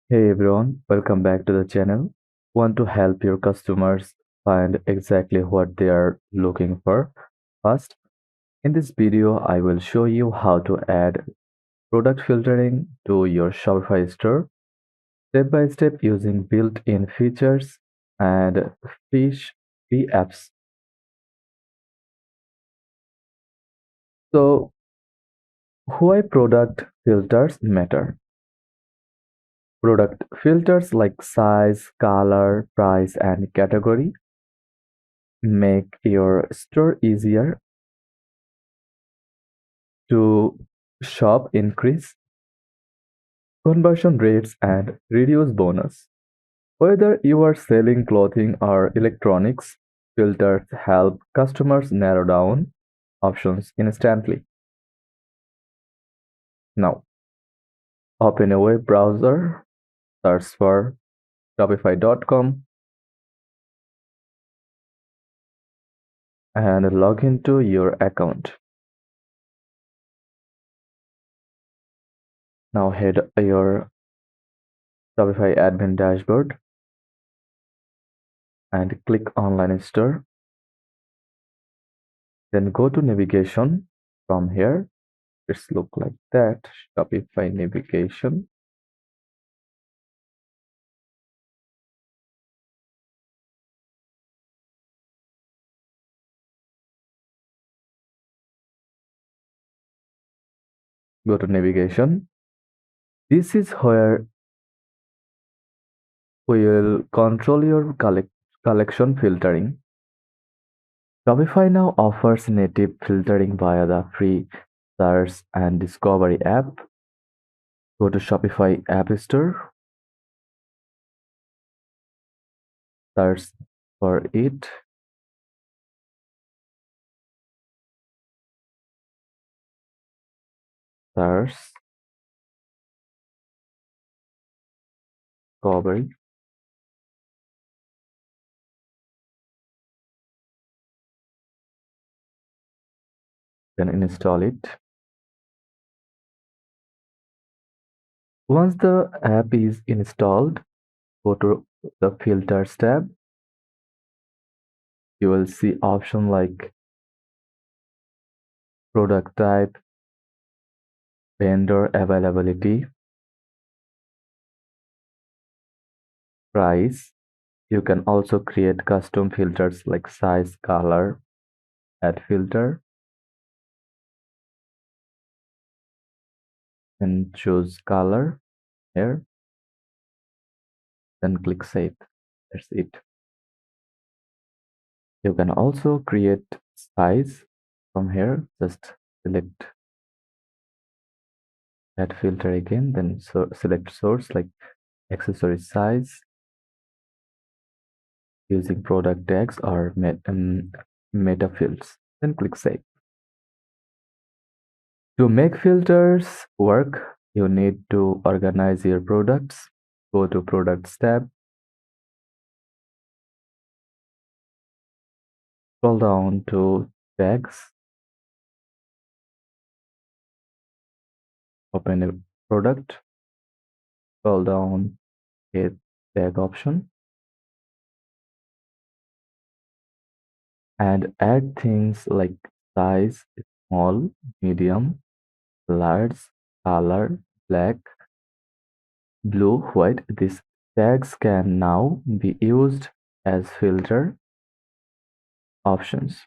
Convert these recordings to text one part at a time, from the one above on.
Hey everyone, welcome back to the channel. Want to help your customers find exactly what they are looking for? First, in this video, I will show you how to add product filtering to your Shopify store step by step using built-in features and fish free apps. So, why product filters matter? Product filters like size, color, price, and category make your store easier to shop, increase conversion rates, and reduce bonus. Whether you are selling clothing or electronics, filters help customers narrow down options instantly. Now, open a web browser, search for Shopify.com, and log into your account. Now, head your Shopify admin dashboard and click Online Store. Then go to Navigation. From here, it's look like that. Shopify navigation. Go to navigation. This is where we will control your collection filtering. Shopify now offers native filtering via the free search and discovery app. Go to Shopify App Store, search for it, search discovery, then install it. Once the app is installed, go to the filters tab. You will see options like product type, vendor availability, price. You can also create custom filters like size, color, add filter, and choose color here, then click save. That's it. You can also create size from here. Just select add filter again, then select source like accessory size using product tags or meta fields. Then click save. To make filters work, you need to organize your products. Go to Products tab, scroll down to Tags, open a product, scroll down, hit Tag option, and add things like size, small, medium, large, color, black, blue, white. These tags can now be used as filter options.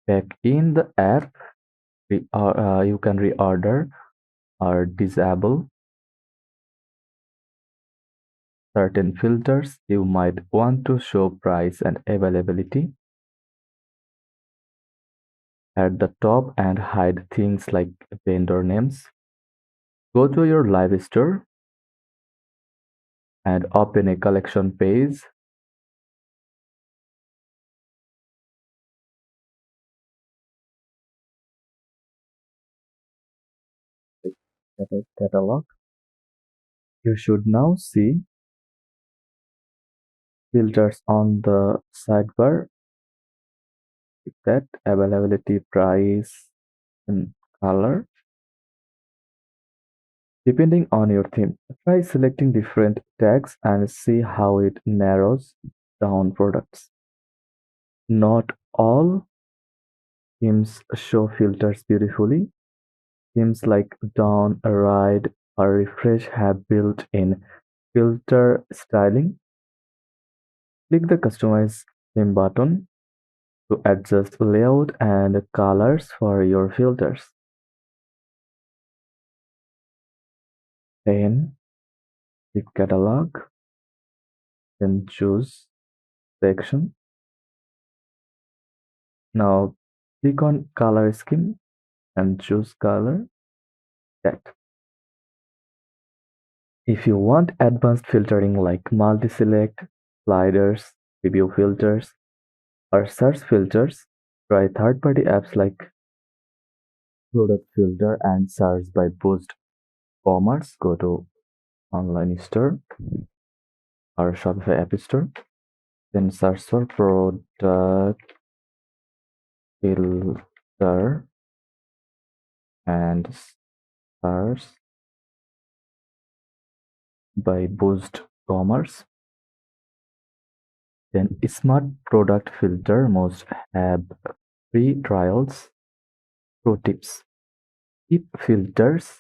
Back in the app, you can reorder or disable certain filters. You might want to show price and availability at the top and hide things like vendor names. Go to your live store and open a collection page. Catalog. You should now see filters on the sidebar, that availability, price, and color. Depending on your theme, try selecting different tags and see how it narrows down products. Not all themes show filters beautifully. Themes like Dawn, Ride, or Refresh have built-in filter styling. Click the Customize Theme button to adjust layout and colors for your filters. Then click Catalog, then choose Section. Now click on Color Scheme and choose Color Text. If you want advanced filtering like multi-select, sliders, preview filters, or search filters, try third-party apps like Product Filter and search by Boost Commerce. Go to Online Store or Shopify App Store. Then search for Product Filter and search by Boost Commerce. Then Smart Product Filter must have free trials. Pro tips: keep filters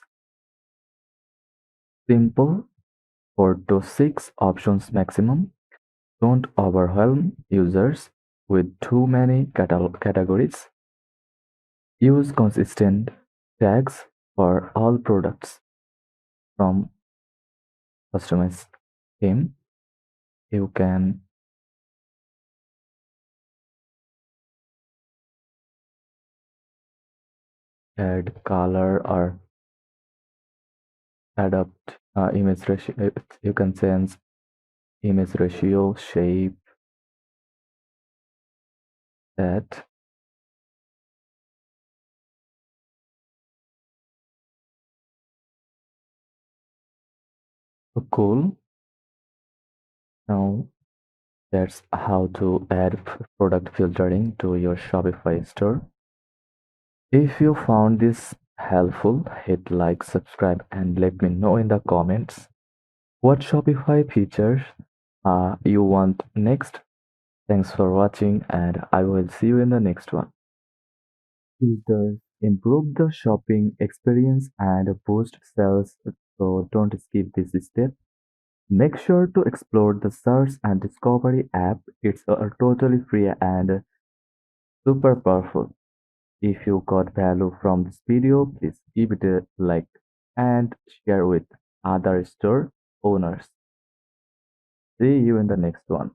simple, 4 to 6 options maximum. Don't overwhelm users with too many categories. Use consistent tags for all products. From customize theme, you can add color or adapt image ratio. You can change image ratio, shape, that. So cool. Now that's how to add product filtering to your Shopify store. If you found this helpful, hit like, subscribe, and let me know in the comments what Shopify features you want next. Thanks for watching, and I will see you in the next one. Filters improve the shopping experience and boost sales, so don't skip this step. Make sure to explore the Search and Discovery app. It's totally free and super powerful. If you got value from this video, please give it a like and share with other store owners. See you in the next one.